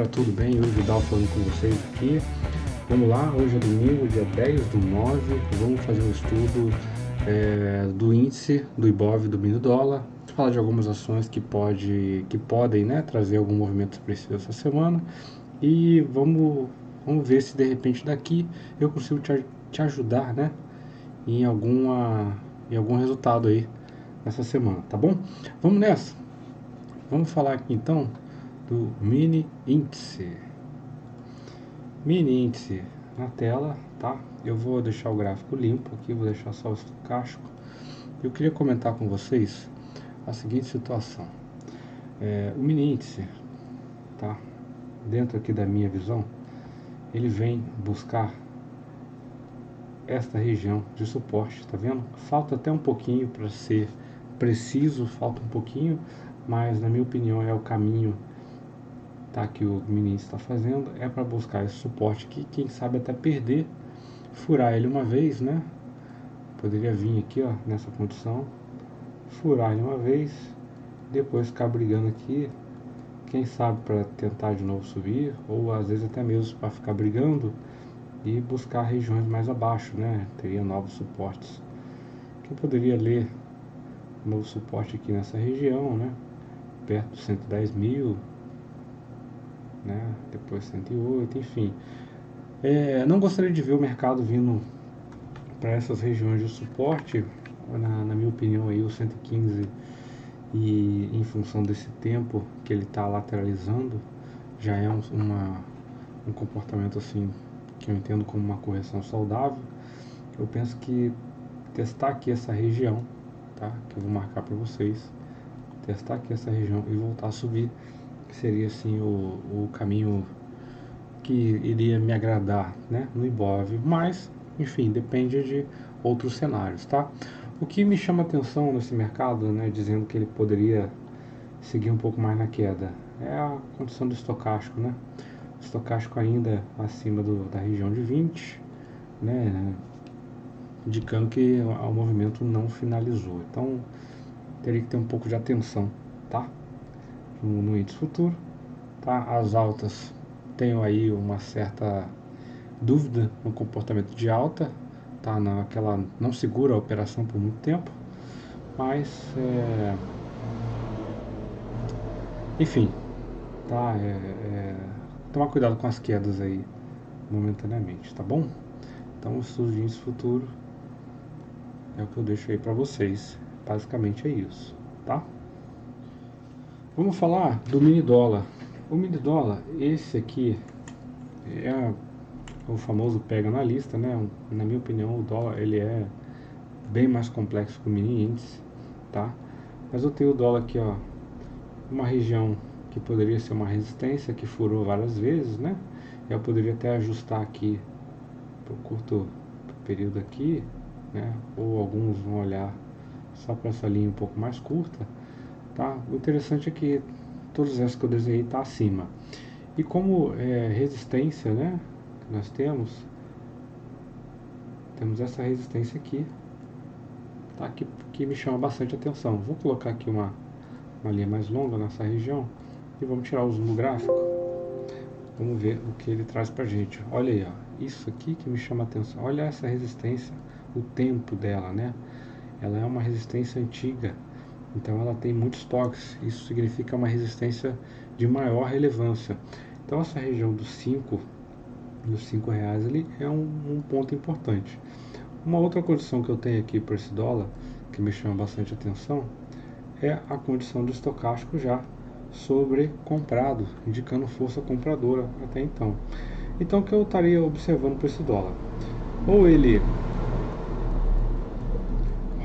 galera, tudo bem? Eu, Vidal, falando com vocês aqui. Vamos lá, hoje é domingo, dia 10/9. Vamos fazer um estudo do índice do Ibov do milho dólar. Falar de algumas ações que podem, né, trazer algum movimento expressivo essa semana. E vamos ver se de repente daqui eu consigo te ajudar, né, em algum resultado aí nessa semana, tá bom? Vamos nessa. Vamos falar aqui então do mini índice. Mini índice na tela, tá? Eu vou deixar o gráfico limpo aqui, vou deixar só o estocástico. Eu queria comentar com vocês a seguinte situação. O mini índice, tá? Dentro aqui da minha visão, ele vem buscar esta região de suporte, tá vendo? Falta até um pouquinho para ser preciso, falta um pouquinho, mas na minha opinião é o caminho, tá, que o mini índice está fazendo, é para buscar esse suporte aqui, quem sabe até perder, furar ele uma vez, né? Poderia vir aqui, ó, nessa condição, furar ele uma vez, depois ficar brigando aqui, quem sabe para tentar de novo subir, ou às vezes até mesmo para ficar brigando e buscar regiões mais abaixo, né? Teria novos suportes. Quem poderia ler novo suporte aqui nessa região, né? Perto dos 110 mil, né? Depois 108, enfim. Não gostaria de ver o mercado vindo para essas regiões de suporte, na minha opinião aí o 115, e em função desse tempo que ele está lateralizando, já é um comportamento assim que eu entendo como uma correção saudável. Eu penso que testar aqui essa região, tá? Que eu vou marcar para vocês, testar aqui essa região e voltar a subir, seria assim o caminho que iria me agradar, né, no Ibov, mas enfim, depende de outros cenários, tá? O que me chama atenção nesse mercado, né, dizendo que ele poderia seguir um pouco mais na queda, é a condição do estocástico, né? O estocástico ainda acima da região de 20, né, indicando que o movimento não finalizou. Então teria que ter um pouco de atenção, tá? No índice futuro, tá? As altas, tenho aí uma certa dúvida no comportamento de alta, tá? Naquela, não segura a operação por muito tempo, mas enfim, tá? Tomar cuidado com as quedas aí momentaneamente, tá bom? Então, os estudos de índice futuro é o que eu deixo aí para vocês. Basicamente é isso, tá? Vamos falar do mini dólar. O mini dólar, esse aqui é o famoso pega na lista, né? Na minha opinião, o dólar ele é bem mais complexo que o mini índice, tá? Mas eu tenho o dólar aqui, ó, uma região que poderia ser uma resistência que furou várias vezes, né? Eu poderia até ajustar aqui por curto período aqui, né? Ou alguns vão olhar só para essa linha um pouco mais curta, tá? O interessante é que todas essas que eu desenhei tá acima. E como resistência, né? Que nós temos essa resistência aqui, tá? Que me chama bastante atenção. Vou colocar aqui uma linha mais longa nessa região e vamos tirar o zoom no gráfico. Vamos ver o que ele traz pra gente. Olha aí, ó, isso aqui que me chama atenção. Olha essa resistência, o tempo dela, né? Ela é uma resistência antiga, então ela tem muitos toques. Isso significa uma resistência de maior relevância. Então essa região dos 5 reais ali é um ponto importante. Uma outra condição que eu tenho aqui para esse dólar, que me chama bastante atenção, é a condição do estocástico já sobrecomprado, indicando força compradora até então. Então o que eu estaria observando para esse dólar? Ou ele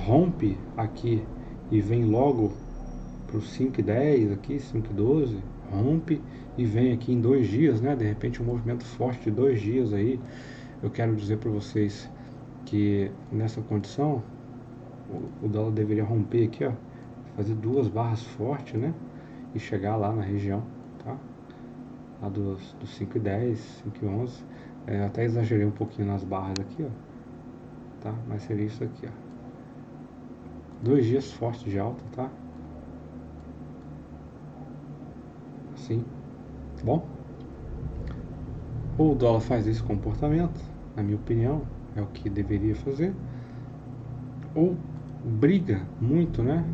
rompe aqui e vem logo para os 5,10 aqui, 5,12, rompe e vem aqui em 2 dias, né? De repente um movimento forte de 2 dias aí. Eu quero dizer para vocês que nessa condição o dólar deveria romper aqui, ó, fazer 2 barras fortes, né? E chegar lá na região, tá? Lá dos 5,10, 5,11. Até exagerei um pouquinho nas barras aqui, ó, tá? Mas seria isso aqui, ó. 2 dias fortes de alta, tá? Assim, bom? Ou o dólar faz esse comportamento, na minha opinião, é o que deveria fazer, ou briga muito, né?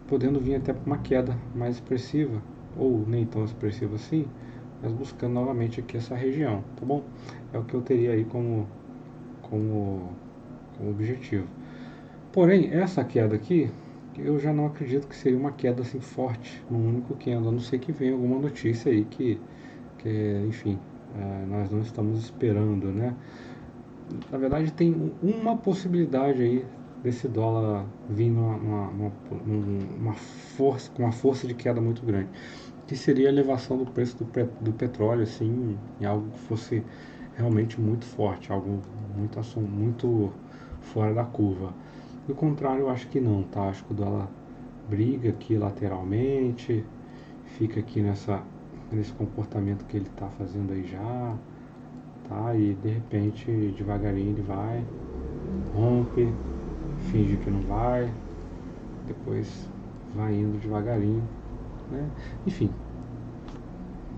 Podendo vir até para uma queda mais expressiva, ou nem tão expressiva assim, mas buscando novamente aqui essa região, tá bom? É o que eu teria aí como, como objetivo. Porém, essa queda aqui, eu já não acredito que seria uma queda assim forte, no único candle, a não ser que venha alguma notícia aí que enfim, nós não estamos esperando, né? Na verdade, tem uma possibilidade aí desse dólar vir com uma força de queda muito grande, que seria a elevação do preço do petróleo, assim, em algo que fosse realmente muito forte, algo muito fora da curva. Do contrário, eu acho que não, tá? Acho que o dólar briga aqui lateralmente, fica aqui nesse comportamento que ele está fazendo aí já, tá? E de repente, devagarinho ele vai, rompe, finge que não vai, depois vai indo devagarinho, né? Enfim,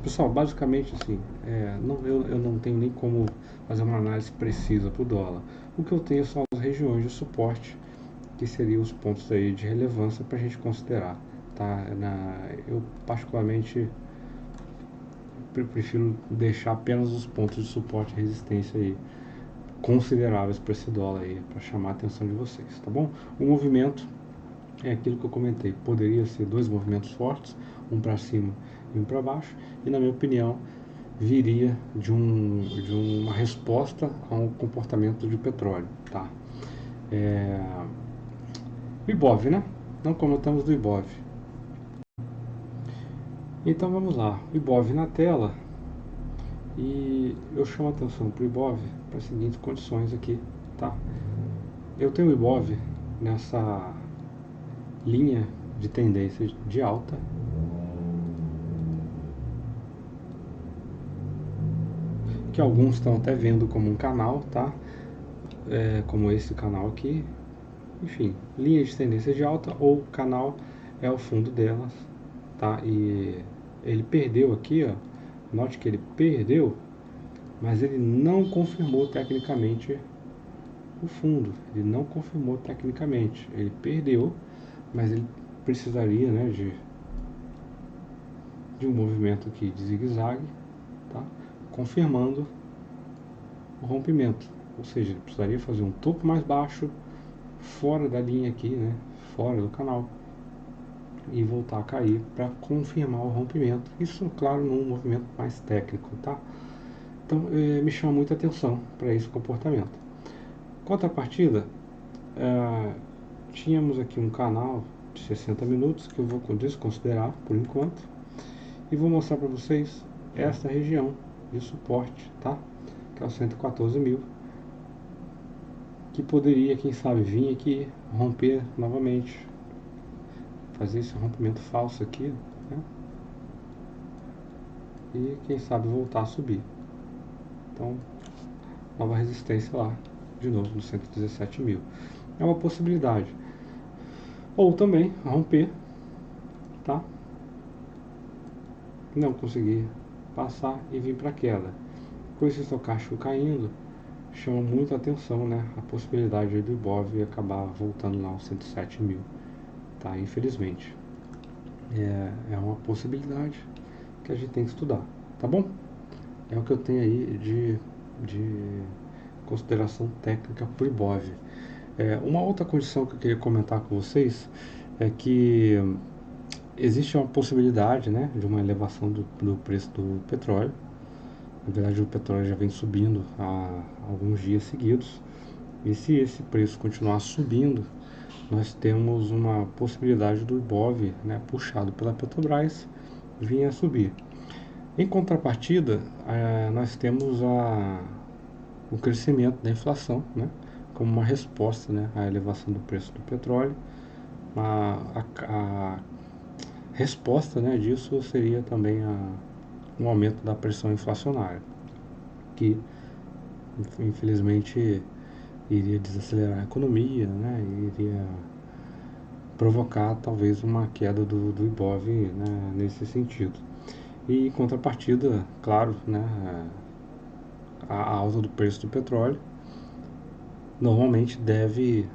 pessoal, basicamente assim, eu não tenho nem como fazer uma análise precisa para o dólar. O que eu tenho são as regiões de suporte, que seriam os pontos aí de relevância para a gente considerar, tá? Eu particularmente prefiro deixar apenas os pontos de suporte e resistência aí consideráveis para esse dólar aí, para chamar a atenção de vocês, tá bom? O movimento é aquilo que eu comentei, poderia ser dois movimentos fortes, um para cima e um para baixo, e na minha opinião viria de uma resposta a um comportamento de petróleo, tá? É, o Ibov, né? Não comentamos do Ibov. Então vamos lá, o Ibov na tela, e eu chamo a atenção para o Ibov para as seguintes condições aqui, tá? Eu tenho o Ibov nessa linha de tendência de alta, que alguns estão até vendo como um canal, tá? Como esse canal aqui. Enfim, linha de tendência de alta ou canal é o fundo delas, tá? E ele perdeu aqui, ó. Note que ele perdeu, mas ele não confirmou tecnicamente o fundo. Ele não confirmou tecnicamente. Ele perdeu, mas ele precisaria, né, de um movimento aqui de zigue-zague, tá? Confirmando o rompimento. Ou seja, ele precisaria fazer um topo mais baixo, fora da linha aqui, né? Fora do canal. E voltar a cair para confirmar o rompimento. Isso, claro, num movimento mais técnico, tá? Então, me chama muita atenção para esse comportamento. Contrapartida, tínhamos aqui um canal de 60 minutos que eu vou desconsiderar por enquanto e vou mostrar para vocês esta região de suporte, tá? Que é o 114 mil, que poderia, quem sabe, vir aqui romper novamente, fazer esse rompimento falso aqui, né? E quem sabe voltar a subir. Então, nova resistência lá, de novo no 117 mil. É uma possibilidade. Ou também romper, tá? Não conseguir passar e vir para queda. Com esse estocástico caindo, chama muita atenção, né? A possibilidade do Ibov acabar voltando lá aos 107 mil, tá? Infelizmente. É uma possibilidade que a gente tem que estudar, tá bom? É o que eu tenho aí de consideração técnica para o Ibov. Uma outra condição que eu queria comentar com vocês é que existe uma possibilidade, né, de uma elevação do preço do petróleo. Na verdade, o petróleo já vem subindo há alguns dias seguidos. E se esse preço continuar subindo, nós temos uma possibilidade do Ibov, né, puxado pela Petrobras, vir a subir. Em contrapartida, nós temos o crescimento da inflação, né, como uma resposta, né, à elevação do preço do petróleo. A resposta, né, disso seria também um aumento da pressão inflacionária, que infelizmente iria desacelerar a economia, né, iria provocar talvez uma queda do Ibov, né, nesse sentido. E em contrapartida, claro, né, a alta do preço do petróleo normalmente deve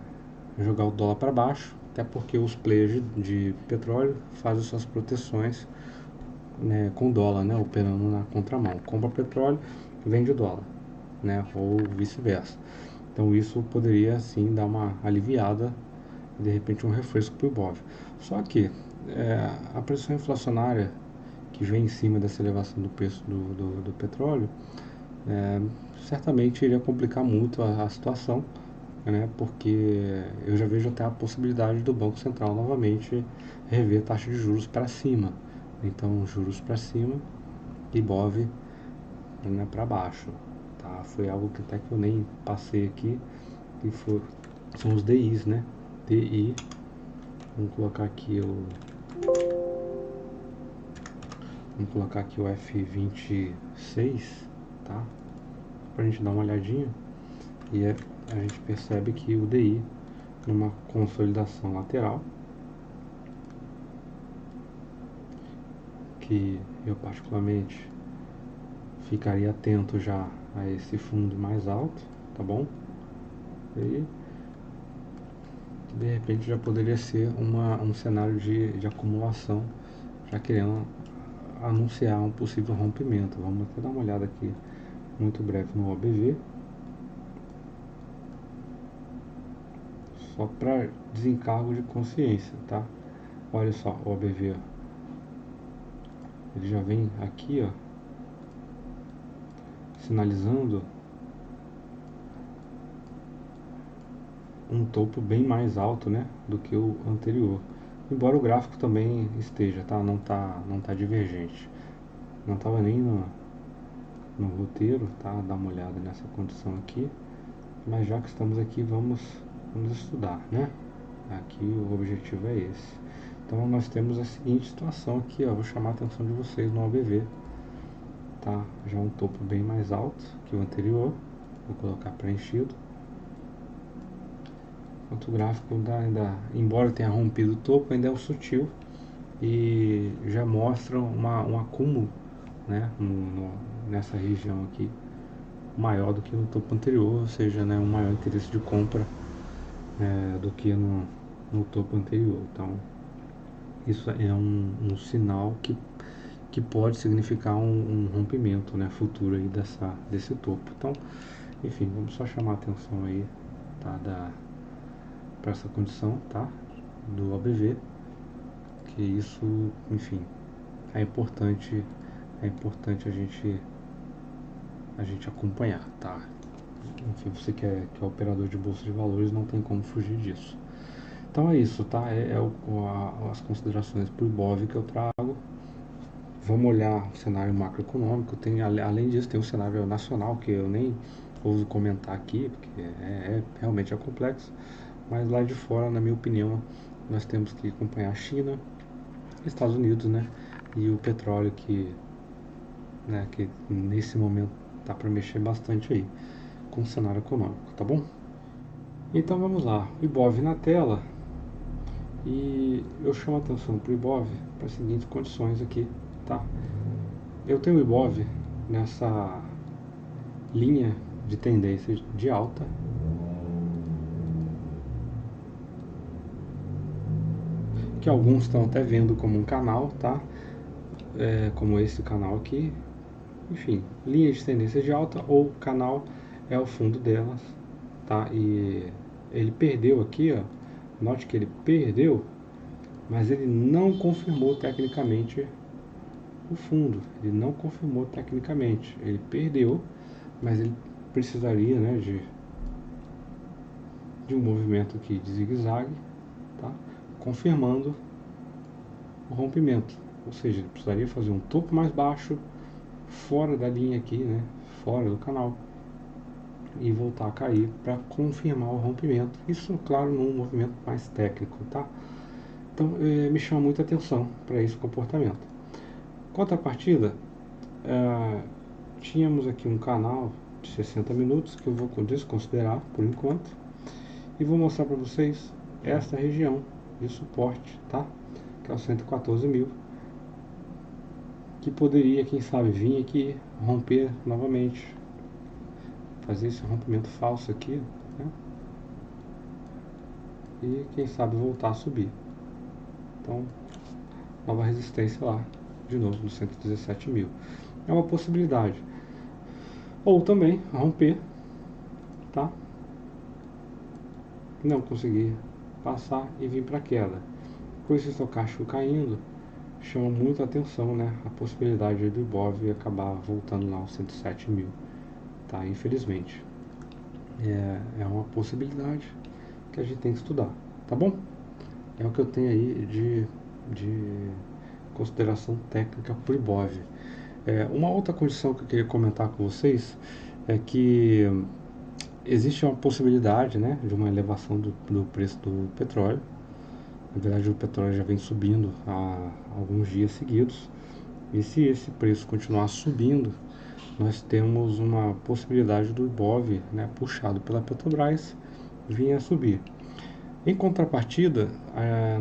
jogar o dólar para baixo, até porque os players de petróleo fazem suas proteções, né, com dólar, né, operando na contramão. Compra petróleo, vende o dólar, né, ou vice-versa. Então isso poderia sim dar uma aliviada, de repente um refresco para o Ibov. Só que a pressão inflacionária que vem em cima dessa elevação do preço do petróleo é, certamente iria complicar muito a situação, né, porque eu já vejo até a possibilidade do Banco Central novamente rever a taxa de juros para cima. Então, juros para cima e Ibov, né, para baixo. Tá? Foi algo que até que eu nem passei aqui, que são os DIs, né? DI, vamos colocar aqui o F26, tá? Pra gente dar uma olhadinha. E a gente percebe que o DI numa consolidação lateral, que eu particularmente ficaria atento já a esse fundo mais alto, tá bom? E de repente já poderia ser um cenário de acumulação, já querendo anunciar um possível rompimento. Vamos até dar uma olhada aqui muito breve no OBV, só para desencargo de consciência, tá? Olha só, o OBV, ó, ele já vem aqui, ó, sinalizando um topo bem mais alto, né, do que o anterior. Embora o gráfico também esteja, tá? Não tá divergente. Não estava nem no roteiro, tá? Dá uma olhada nessa condição aqui. Mas já que estamos aqui, vamos estudar, né? Aqui o objetivo é esse. Então nós temos a seguinte situação aqui, ó. Vou chamar a atenção de vocês no OBV, tá? Já um topo bem mais alto que o anterior. Vou colocar preenchido. Enquanto o gráfico ainda, embora tenha rompido o topo, ainda é um sutil e já mostra um acúmulo, né, nessa região aqui maior do que no topo anterior, ou seja, né, um maior interesse de compra do que no topo anterior. Então isso é um sinal que pode significar um rompimento, né, futuro aí desse topo. Então, enfim, vamos só chamar a atenção aí, tá, para essa condição, tá, do OBV, que isso, enfim, é importante a gente acompanhar, tá? Enfim, você que é operador de bolsa de valores, não tem como fugir disso. Então é isso, tá? As considerações para o Ibov que eu trago. Vamos olhar o cenário macroeconômico. Além disso, tem um cenário nacional que eu nem ouso comentar aqui, porque realmente é complexo. Mas lá de fora, na minha opinião, nós temos que acompanhar a China, Estados Unidos, né? E o petróleo que nesse momento tá para mexer bastante aí com o cenário econômico, tá bom? Então vamos lá, o Ibov na tela, e eu chamo a atenção para o Ibov para as seguintes condições aqui, tá? Eu tenho o Ibov nessa linha de tendência de alta, que alguns estão até vendo como um canal, tá? Como esse canal aqui. Enfim, linha de tendência de alta ou canal é o fundo delas, tá? E ele perdeu aqui, ó. Note que ele perdeu, mas ele não confirmou tecnicamente o fundo. Ele não confirmou tecnicamente. Ele perdeu, mas ele precisaria, né, de um movimento aqui de zigue-zague, tá? Confirmando o rompimento. Ou seja, ele precisaria fazer um topo mais baixo, fora da linha aqui, né, fora do canal, e voltar a cair para confirmar o rompimento. Isso, claro, num movimento mais técnico, tá? Então, me chama muita atenção para esse comportamento. Contrapartida, tínhamos aqui um canal de 60 minutos que eu vou desconsiderar por enquanto e vou mostrar para vocês esta região de suporte, tá? Que é o 114 mil. que poderia, quem sabe, vir aqui romper novamente, fazer esse rompimento falso aqui, né? E quem sabe voltar a subir. Então, nova resistência lá, de novo, no 117 mil. É uma possibilidade. Ou também romper, tá? Não conseguir passar e vir para queda. Com esse estocástico caindo, chama muito a atenção, né? A possibilidade do Ibov acabar voltando lá aos 107 mil, tá? Infelizmente. É uma possibilidade que a gente tem que estudar, tá bom? É o que eu tenho aí de consideração técnica por Ibov. Uma outra condição que eu queria comentar com vocês é que existe uma possibilidade, né, de uma elevação do preço do petróleo. Na verdade, o petróleo já vem subindo há alguns dias seguidos. E se esse preço continuar subindo, nós temos uma possibilidade do Ibov, né, puxado pela Petrobras, vir a subir. Em contrapartida,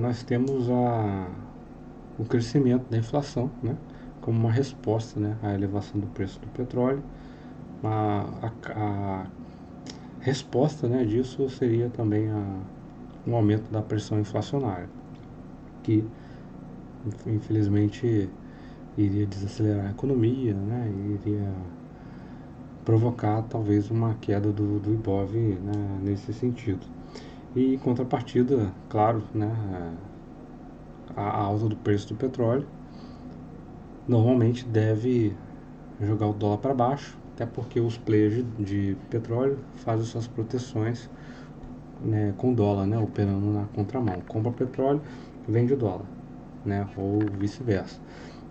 nós temos o crescimento da inflação, né, como uma resposta, né, à elevação do preço do petróleo. A resposta, né, disso seria também um aumento da pressão inflacionária, que infelizmente iria desacelerar a economia, né, iria provocar talvez uma queda do Ibov, né, nesse sentido. E em contrapartida, claro, né, a alta do preço do petróleo normalmente deve jogar o dólar para baixo, até porque os players de petróleo fazem suas proteções, né, com dólar, né, operando na contramão. Compra petróleo, vende dólar, né, ou vice-versa.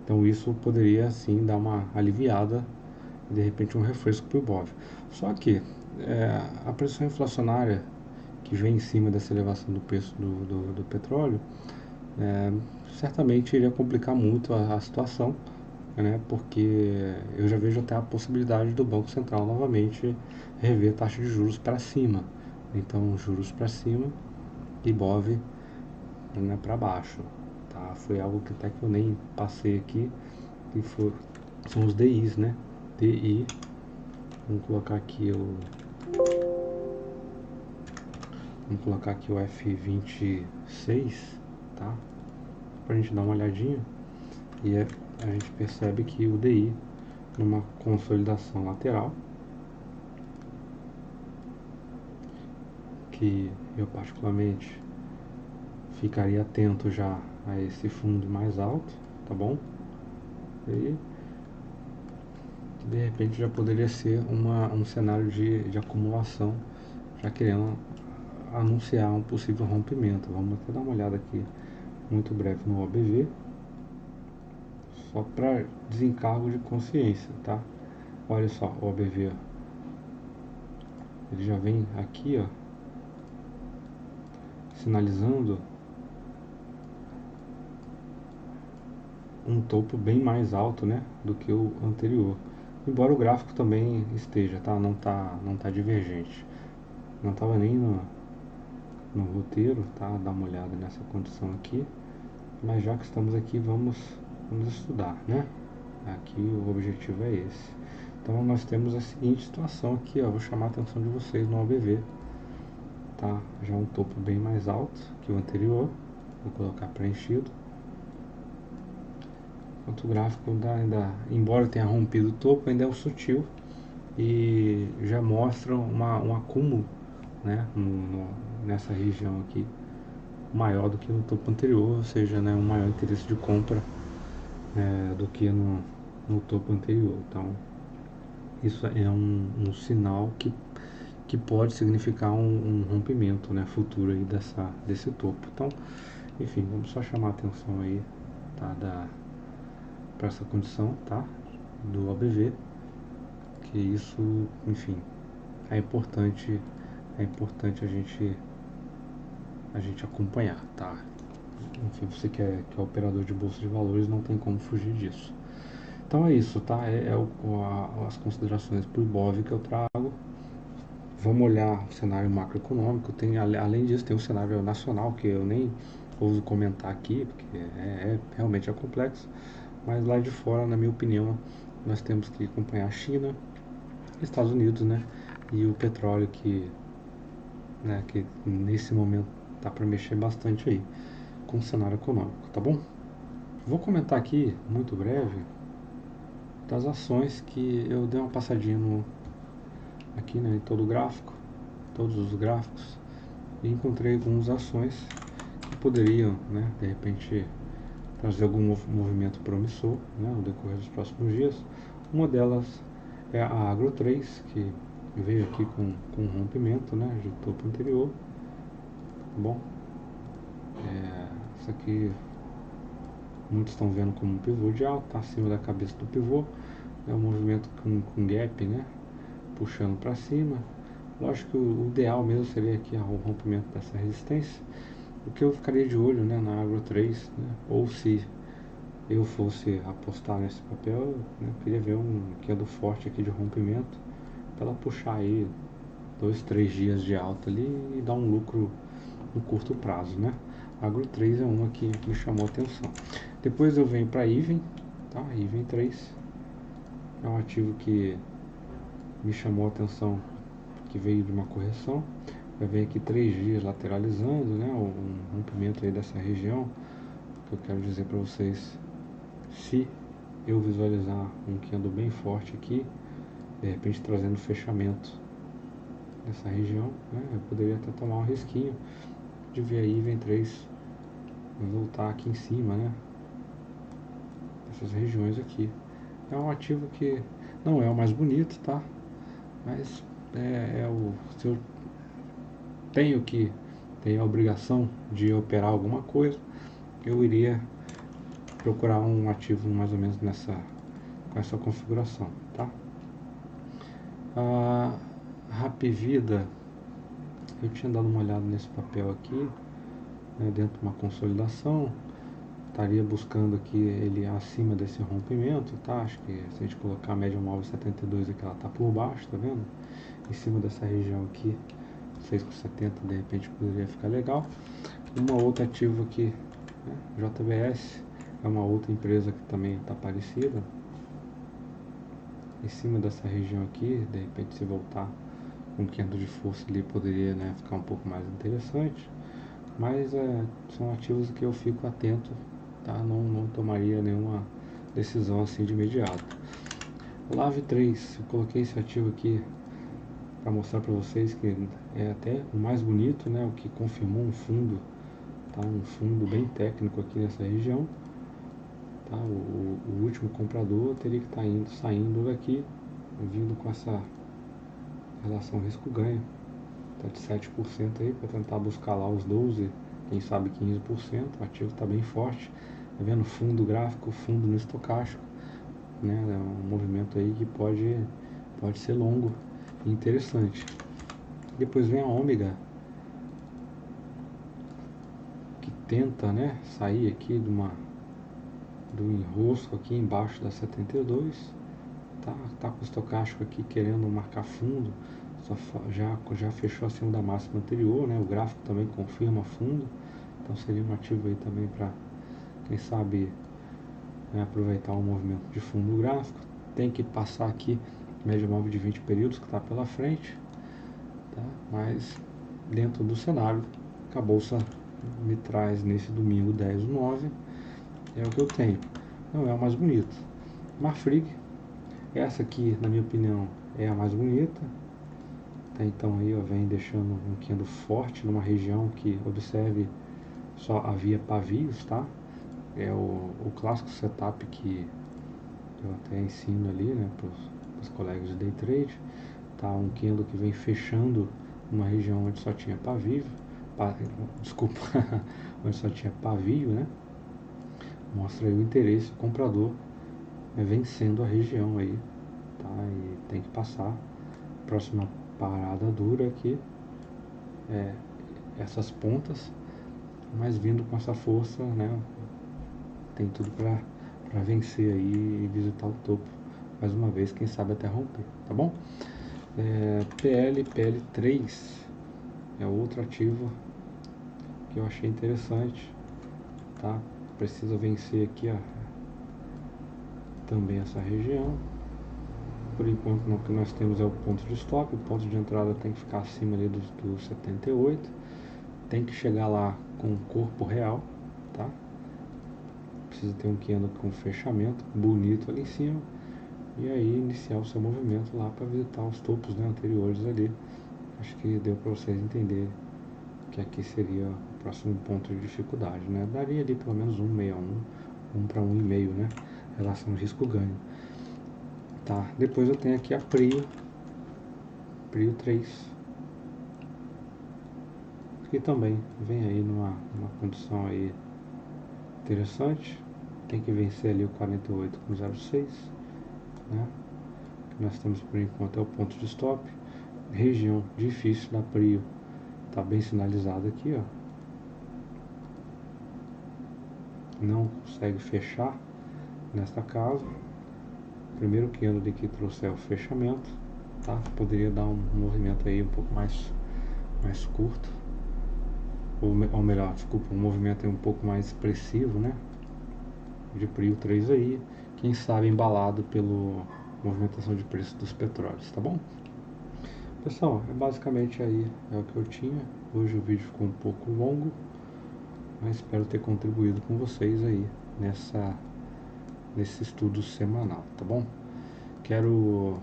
Então isso poderia sim dar uma aliviada, de repente um refresco para o Ibov. Só que a pressão inflacionária que vem em cima dessa elevação do preço do petróleo, certamente iria complicar muito a situação, né, porque eu já vejo até a possibilidade do Banco Central novamente rever a taxa de juros para cima. Então, juros para cima e Ibov, né, para baixo. Tá? Foi algo que até que eu nem passei aqui, que são os DIs, né? DI, vamos colocar aqui o F26, tá? Pra gente dar uma olhadinha. E a gente percebe que o DI, numa consolidação lateral, que eu particularmente ficaria atento já a esse fundo mais alto, tá bom? E de repente já poderia ser um cenário de acumulação, já querendo anunciar um possível rompimento. Vamos até dar uma olhada aqui muito breve no OBV, só para desencargo de consciência, tá? Olha só, o OBV, ó, ele já vem aqui, ó, sinalizando um topo bem mais alto, né, do que o anterior. Embora o gráfico também esteja, tá? Não tá divergente. Não estava nem no roteiro, tá? Dá uma olhada nessa condição aqui. Mas já que estamos aqui, vamos estudar, né? Aqui o objetivo é esse. Então nós temos a seguinte situação aqui, ó. Vou chamar a atenção de vocês no OBV, tá? Já um topo bem mais alto que o anterior. Vou colocar preenchido. Enquanto o gráfico ainda, embora tenha rompido o topo, ainda é sutil e já mostra um acúmulo, né, nessa região aqui, maior do que no topo anterior, ou seja, né, um maior interesse de compra do que no topo anterior. Então isso é um sinal que pode significar um rompimento, né, futuro aí desse topo. Então, enfim, vamos só chamar a atenção aí, tá, para essa condição, tá, do OBV, que isso, enfim, é importante a gente acompanhar, tá? Enfim, você que é operador de bolsa de valores, não tem como fugir disso. Então é isso, tá? As considerações para o Ibov que eu trago. Vamos olhar o cenário macroeconômico. Além disso, tem um cenário nacional que eu nem ouso comentar aqui, porque realmente é complexo. Mas lá de fora, na minha opinião, nós temos que acompanhar a China, Estados Unidos, né? E o petróleo que nesse momento tá para mexer bastante aí com o cenário econômico, tá bom? Vou comentar aqui, muito breve, das ações que eu dei uma passadinha aqui, né, em todo o gráfico, todos os gráficos, e encontrei algumas ações que poderiam, né, de repente trazer algum movimento promissor, né, no decorrer dos próximos dias. Uma delas é a Agro 3, que veio aqui com um rompimento, né, de topo anterior. Bom, isso aqui muitos estão vendo como um pivô de alta, tá acima da cabeça do pivô. É um movimento com gap, né, puxando para cima. Lógico que o ideal mesmo seria aqui o rompimento dessa resistência. O que eu ficaria de olho, né, na Agro 3, né, ou se eu fosse apostar nesse papel, né, eu queria ver um candle forte aqui de rompimento para ela puxar aí 2, 3 dias de alta ali e dar um lucro no curto prazo, né? Agro 3 é uma que me chamou a atenção. Depois eu venho para Even, tá? Even 3 é um ativo que me chamou a atenção, que veio de uma correção. Vai vir aqui 3 dias lateralizando, né? Um rompimento aí dessa região. Que eu quero dizer para vocês, se eu visualizar um candle bem forte aqui, de repente trazendo fechamento nessa região, né, eu poderia até tomar um risquinho de ver aí Even 3 voltar aqui em cima, né, essas regiões aqui. É um ativo que não é o mais bonito, tá? Mas se eu tenho a obrigação de operar alguma coisa, eu iria procurar um ativo mais ou menos com essa configuração, tá? A Rapvida, eu tinha dado uma olhada nesse papel aqui, né, dentro de uma consolidação, estaria buscando aqui ele acima desse rompimento, tá? Acho que se a gente colocar a média móvel 72 aqui, ela tá por baixo, tá vendo? Em cima dessa região aqui, 6,70 de repente poderia ficar legal. Uma outra ativa aqui, né, JBS, é uma outra empresa que também está parecida. Em cima dessa região aqui, de repente se voltar um candle de força ali poderia, né, ficar um pouco mais interessante. Mas são ativos que eu fico atento, tá? Não tomaria nenhuma decisão assim de imediato. Lave 3, eu coloquei esse ativo aqui para mostrar para vocês que é até o mais bonito, né? O que confirmou um fundo, tá? Um fundo bem técnico aqui nessa região, tá? O último comprador teria que estar saindo daqui, vindo com essa relação risco-ganho, tá de 7% aí para tentar buscar lá os 12%, quem sabe 15%. O ativo está bem forte, tá vendo fundo gráfico, fundo no estocástico, né? É um movimento aí que pode ser longo e interessante. Depois vem a Ômega, que tenta, né, sair aqui do enrosco aqui embaixo da 72, tá com o estocástico aqui querendo marcar fundo, já fechou acima da máxima anterior, né? O gráfico também confirma fundo, então seria um ativo aí também para, quem sabe, né, aproveitar o movimento de fundo gráfico. Tem que passar aqui média móvel de 20 períodos que está pela frente, tá? Mas dentro do cenário que a bolsa me traz nesse domingo 10/9, é o que eu tenho. Não é o mais bonito. Marfrig, essa aqui, na minha opinião, é a mais bonita. Tá, então aí, ó, vem deixando um candle forte numa região que, observe, só havia pavios, tá? É o clássico setup que eu até ensino ali, né, para os colegas de day trade. Tá, um candle que vem fechando uma região onde só tinha pavio, desculpa, onde só tinha pavio, né? Mostra aí o interesse do comprador, né, vencendo a região aí, tá? E tem que passar. Próxima parada dura aqui, essas pontas, mas vindo com essa força, né? Tem tudo para vencer aí e visitar o topo mais uma vez, quem sabe até romper, tá bom? PL3 é outro ativo que eu achei interessante, tá? Precisa vencer aqui, ó, também essa região. Por enquanto o que nós temos é o ponto de stop, o ponto de entrada tem que ficar acima ali do 78, tem que chegar lá com o corpo real, tá? Precisa ter um candle com fechamento bonito ali em cima, e aí iniciar o seu movimento lá para visitar os topos, né, anteriores ali. Acho que deu para vocês entenderem que aqui seria o próximo ponto de dificuldade, né? Daria ali pelo menos 1,61, 1 para 1,5, né? Relação risco-ganho. Tá, depois eu tenho aqui a Prio 3, que também vem aí numa condição aí interessante. Tem que vencer ali o 48,06, né? Que nós temos por enquanto é o ponto de stop. Região difícil da Prio, tá bem sinalizado aqui, ó. Não consegue fechar nesta casa. Primeiro candle que trouxe é o fechamento, tá? Poderia dar um movimento aí um pouco mais curto, ou melhor, desculpa, um movimento aí um pouco mais expressivo, né? De Prio 3 aí, quem sabe embalado pela movimentação de preço dos petróleos, tá bom? Pessoal, é basicamente aí é o que eu tinha. Hoje o vídeo ficou um pouco longo, mas espero ter contribuído com vocês aí nesse estudo semanal, tá bom? Quero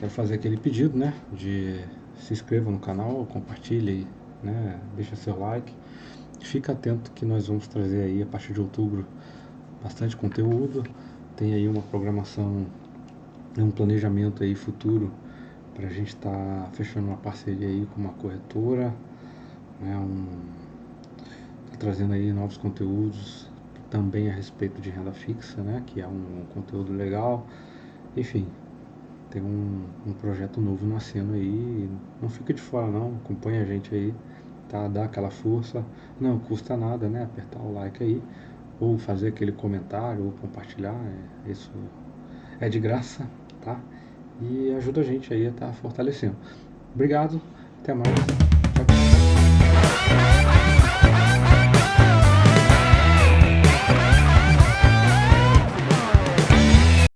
fazer aquele pedido, né, de se inscreva no canal, compartilhe, né, deixa seu like. Fica atento que nós vamos trazer aí a partir de outubro bastante conteúdo. Tem aí uma programação, um planejamento aí futuro para a gente estar fechando uma parceria aí com uma corretora, né, tá trazendo aí novos conteúdos também a respeito de renda fixa, né, que é um conteúdo legal. Enfim, tem um projeto novo nascendo aí, não fica de fora não, acompanha a gente aí, tá? Dá aquela força, não custa nada, né? Apertar o like aí, ou fazer aquele comentário, ou compartilhar, isso é de graça, tá? E ajuda a gente aí a estar fortalecendo. Obrigado, até mais.